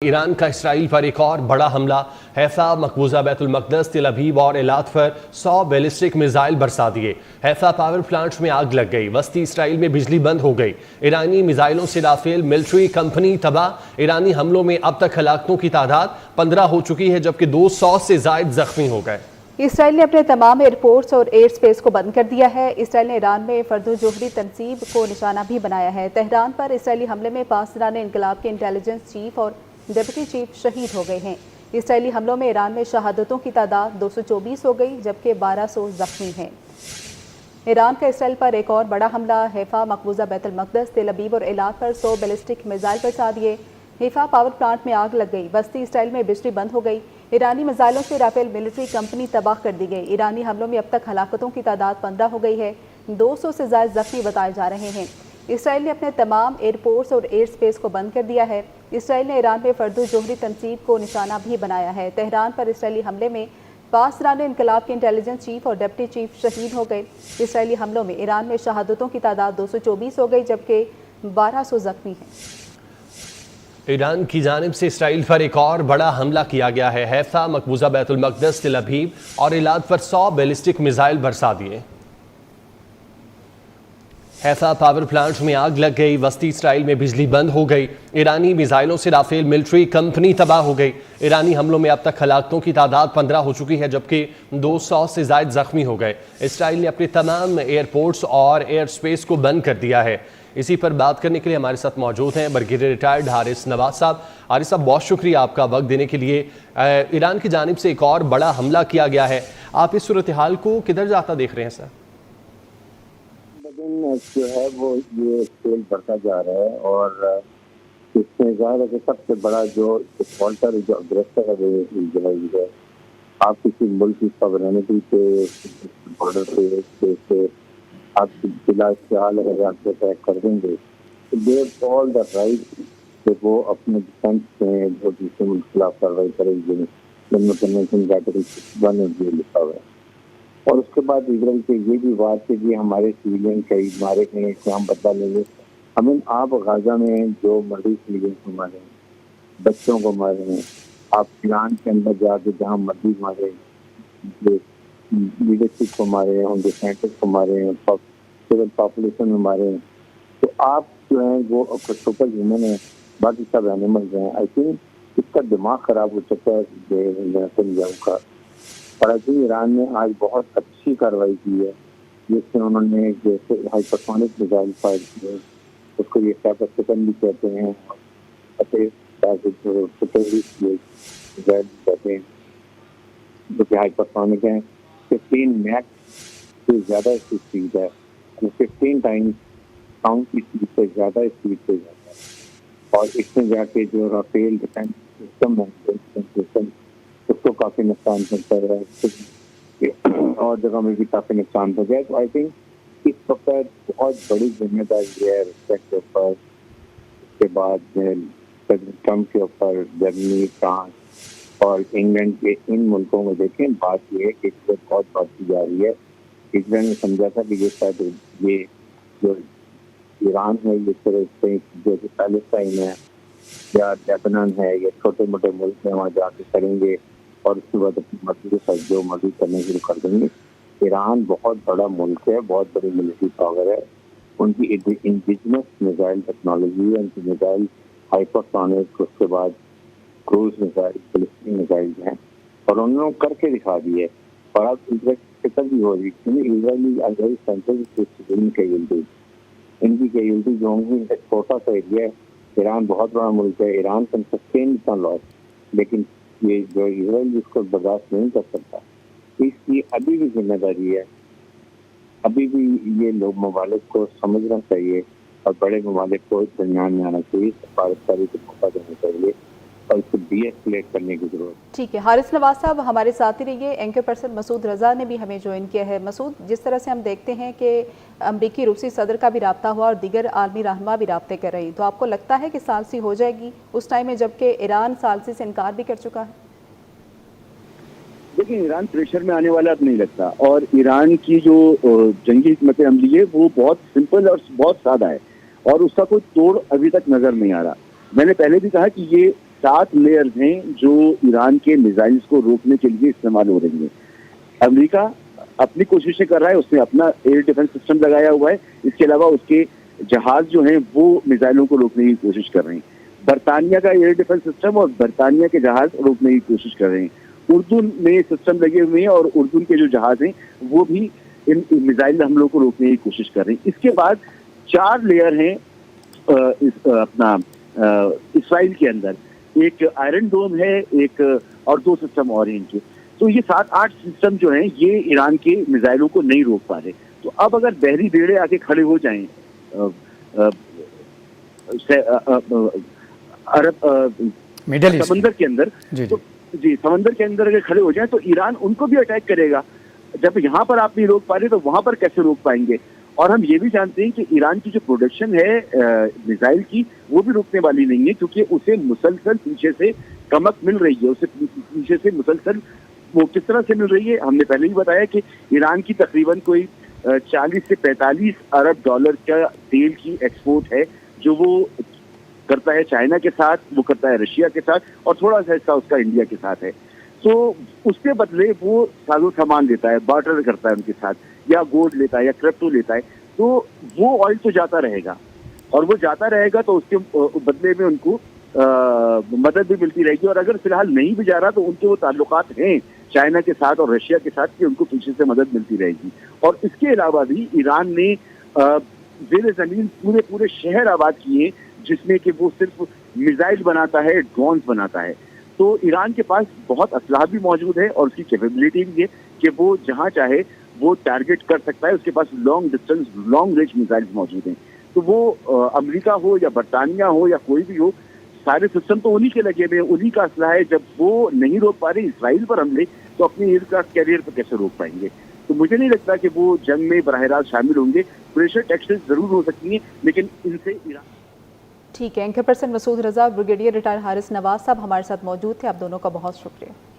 Iran का Israel पर एक और बड़ा हमला। हैफा, मकबूजा बैतुल मक़दस, तेल अवीव और एलात पर 100 बैलिस्टिक मिसाइल बरसा दिए। हैफा पावर प्लांट में आग लग गई। वस्ती इसराइल में बिजली बंद हो गई। ईरानी मिसाइलों से राफेल मिलिट्री कंपनी तबाह। ईरानी हमलों में अब तक हलाकतों की तादाद 15 हो चुकी है, जबकि 200 से ज्यादा जख्मी हो गए। इसराइल ने अपने तमाम एयरपोर्ट्स और एयर स्पेस को बंद कर दिया है। इसराइल ने ईरान में फर्दो जोहरी तनसीब को निशाना भी बनाया है। तेहरान पर इसराइली हमले में पाकिस्तान इनकलाब के इंटेलिजेंस चीफ और डिप्टी चीफ शहीद हो गए हैं। इसराइली हमलों में ईरान में शहादतों की तादाद 224 हो गई, जबकि 1200 जख्मी हैं। ईरान का इसराइल पर एक और बड़ा हमला। हैफा, मकबूजा बैतुल मक़दस, तेल अवीव और एलात पर 100 बैलिस्टिक मिसाइल बरसा दिए। हैफा पावर प्लांट में आग लग गई। वस्ती इसराइल में बिजली बंद हो गई। ईरानी मिसाइलों से राफेल मिलिट्री कंपनी तबाह कर दी गई। ईरानी हमलों में अब तक हलाकतों की तादाद 15 हो गई है। 200 से ज्यादा जख्मी बताए जा रहे हैं। इसराइल ने अपने तमाम एयरपोर्ट्स और एयर स्पेस को बंद कर दिया है। इसराइल ने ईरान में फर्दो जोहरी तनसीब को निशाना भी बनाया है। तेहरान पर इसराइली हमले में पाकिस्तान इनकलाब के इंटेलिजेंस चीफ और डिप्टी चीफ शहीद हो गए। इसराइली हमलों में ईरान में शहादतों की तादाद 224 हो गई, जबकि 1200 जख्मी हैं। ईरान की जानिब से इसराइल पर एक और बड़ा हमला किया गया है। हैफा, मकबूजा बैतुल मक़दस, तेल अवीव और एलात पर 100 बैलिस्टिक मिसाइल बरसा दिए। हैफा पावर प्लांट में आग लग गई। वस्ती इसराइल में बिजली बंद हो गई। ईरानी मिसाइलों से राफेल मिलिट्री कंपनी तबाह हो गई। ईरानी हमलों में अब तक हलाकतों की तादाद 15 हो चुकी है, जबकि 200 से ज्यादा जख्मी हो गए। इसराइल ने अपने तमाम एयरपोर्ट्स और एयर स्पेस को बंद कर दिया है। इसी पर बात करने के लिए हमारे साथ मौजूद हैं ब्रिगेडियर रिटायर्ड हारिस नवाज साहब। हारिस साहब, बहुत शुक्रिया आपका वक्त देने के लिए। ईरान की जानिब से एक और बड़ा हमला किया गया है। आप इस सूरत हाल को किधर जाता देख रहे हैं सर? जो है वो ये स्केल बढ़ता जा रहा है और इसमें ज़ाहिर है कि सबसे बड़ा जो डिफॉल्टर जो अग्रेसर है आप किसी मुल्क की सॉवरेनिटी पे बॉर्डर पे आप जिला ख्याल अगर आप अटैक कर देंगे तो दे ऑल द राइट कि वो अपने डिफेंस में जो दूसरे मुल्क के खिलाफ कार्रवाई करेंगे, जिनमें कन्वेंशन कैटेगरी 1 लिखा हुआ है। और उसके बाद इजराइल के ये भी बात है कि हमारे सिविलियन शहीद मारे गए, इससे हम बदला लेंगे। हमें आप गाजा में जो मर्दी सिविलियन को मारे, बच्चों को मारे, आप ईरान के अंदर जाके जहाँ मर्दी मारे, लीडरशिप को मारे, उनके साइंटिस्ट को मारे, सिविल पॉपुलेशन में मारे, तो आप जो है वो सुपर ह्यूमन है, बाकी सब एनिमल्स हैं। आई थिंक इसका दिमाग खराब हो चुका है का। और आई थिंक ईरान ने आज बहुत अच्छी कार्रवाई की है, जिससे उन्होंने जैसे हाइपरसोनिक मिसाइल फायर किए, उसको ये कैपेसिटन भी कहते हैं, कहते हैं जो कि हाइपरसोनिक है। 15 मैक से ज़्यादा इसकी स्पीड है, 15 टाइम्स साउंड की स्पीड से ज़्यादा स्पीड से जाता है। और इसमें जाके जो राफेल डिफेंस सिस्टम है उसको काफ़ी नुकसान पहुँचा रहा है और जगह में भी काफ़ी नुकसान हो गया। तो आई थिंक इस वक्त बहुत बड़ी जिम्मेदारी है रिस्पेक्ट के ऊपर, उसके बाद ट्रम्प के ऊपर, जर्मनी, फ्रांस और इंग्लैंड के इन मुल्कों में देखें। बात यह है कि इस पर बहुत बात की जा रही है। इसराइल ने समझा था कि ये शायद ये जो ईरान है ये सिर्फ जो पैलेस्टाइन है या लेबनान है, ये छोटे मोटे मुल्क हैं, वहाँ जाके करेंगे और उसके बाद अपनी मर्जी के साथ जो मर्जी करने शुरू कर देंगे। ईरान बहुत बड़ा मुल्क है, बहुत बड़ी मिलिट्री पावर है, उनकी इंडिजिनस मिसाइल टेक्नोलॉजी है, उनकी मिसाइल हाइपरसोनिक, उसके बाद क्रूज मिसाइल, बैलिस्टिक मिसाइल हैं और उन्होंने करके दिखा दी है। और अब इजराइल भी हो रही है इनकी कैजुअल्टी जो होंगी, छोटा सा एरिया है, ईरान बहुत बड़ा मुल्क है, ईरान कैन सस्टेन इतना लॉस, लेकिन ये जो इजराइल जिसको बर्दाश्त नहीं कर सकता, इसकी अभी भी जिम्मेदारी है। अभी भी ये लोग ममालिक को समझना चाहिए और बड़े ममालिक को दरमियान में आना चाहिए, सफारतकारी को मौका देना चाहिए और इसको डीएस्केलेट करने की जरूरत। ठीक है, हारिस नवाज साहब हमारे साथ ही रहिए। एंकर पर्सन मसूद रजा ने भी हमें ज्वाइन किया है। मसूद, जिस तरह से हम देखते हैं कि अमरीकी रूसी सदर का भी रब्ता हुआ और दीगर आलमी रहनुमा भी रब्ते कर रही हैं, तो आपको लगता है कि सालसी हो जाएगी उस टाइम में जबकि ईरान सालसी से इनकार भी कर चुका है? देखिए, ईरान प्रेशर में आने वाला अब नहीं लगता और ईरान की जो जंगी हिकमत अमली है वो बहुत सिंपल और बहुत सादा है और उसका कोई तोड़ अभी तक नजर नहीं आ रहा। मैंने पहले भी कहा कि ये 7 लेयर्स हैं जो ईरान के मिसाइल्स को रोकने के लिए इस्तेमाल हो रही हैं। अमेरिका अपनी कोशिशें कर रहा है, उसने अपना एयर डिफेंस सिस्टम लगाया हुआ है, इसके अलावा उसके जहाज जो हैं वो मिसाइलों को रोकने की कोशिश कर रहे हैं। बरतानिया का एयर डिफेंस सिस्टम और बरतानिया के जहाज रोकने की कोशिश कर रहे हैं। उर्दून में सिस्टम लगे हुए हैं और उर्दून के जो जहाज हैं वो भी इन मिसाइल हमलों को रोकने की कोशिश कर रहे हैं। इसके बाद 4 लेयर हैं इसराइल के अंदर, एक आयरन डोम है, एक और 2 सिस्टम और हैं इनके। तो ये 7-8 सिस्टम जो हैं ये ईरान के मिसाइलों को नहीं रोक पा रहे। तो अब अगर बहरी बेड़े आके खड़े हो जाएं अरब मिडिल ईस्ट समंदर के अंदर, तो जी समंदर के अंदर अगर खड़े हो जाएं तो ईरान उनको भी अटैक करेगा। जब यहाँ पर आप नहीं रोक पा रहे तो वहां पर कैसे रोक पाएंगे। और हम ये भी जानते हैं कि ईरान की जो प्रोडक्शन है मिसाइल की वो भी रुकने वाली नहीं है, क्योंकि उसे मुसलसल पीछे से कमक मिल रही है। उसे पीछे से मुसलसल वो किस तरह से मिल रही है, हमने पहले ही बताया कि ईरान की तकरीबन कोई 40 से 45 अरब डॉलर का तेल की एक्सपोर्ट है, जो वो करता है चाइना के साथ, वो करता है रशिया के साथ, और थोड़ा सा हिस्सा उसका इंडिया के साथ है। तो उसके बदले वो साजो सामान लेता है, बार्टर करता है उनके साथ, या गोल्ड लेता है या क्रिप्टो लेता है। तो वो ऑयल तो जाता रहेगा, और वो जाता रहेगा तो उसके बदले में उनको मदद भी मिलती रहेगी। और अगर फिलहाल नहीं भी जा रहा तो उनके वो ताल्लुकात हैं चाइना के साथ और रशिया के साथ कि उनको पीछे से मदद मिलती रहेगी। और इसके अलावा भी ईरान ने ज़ेरे ज़मीन पूरे शहर आबाद किए जिसमें कि वो सिर्फ मिसाइल बनाता है, ड्रोन्स बनाता है। तो ईरान के पास बहुत असलाह भी मौजूद है और उसकी कैपेबिलिटी भी है कि वो जहां चाहे वो टारगेट कर सकता है। उसके पास long distance, long range missiles मौजूद हैं। तो वो अमेरिका हो या बरतानिया हो या कोई भी हो, सारे सिस्टम तो उन्हीं के लगे हुए हैं, उन्हीं का असलाह है। जब वो नहीं रोक पा रहे इसराइल पर हमले, तो अपने एयरक्राफ्ट कैरियर पर कैसे रोक पाएंगे। तो मुझे नहीं लगता कि वो जंग में बराह रास्त शामिल होंगे। प्रेशर टेक्सट्स जरूर हो सकती हैं, लेकिन इनसे ईरान। ठीक है, एंकर पर्सन मसूद रजा, ब्रिगेडियर रिटायर्ड हारिस नवाज साहब हमारे साथ मौजूद थे। आप दोनों का बहुत शुक्रिया।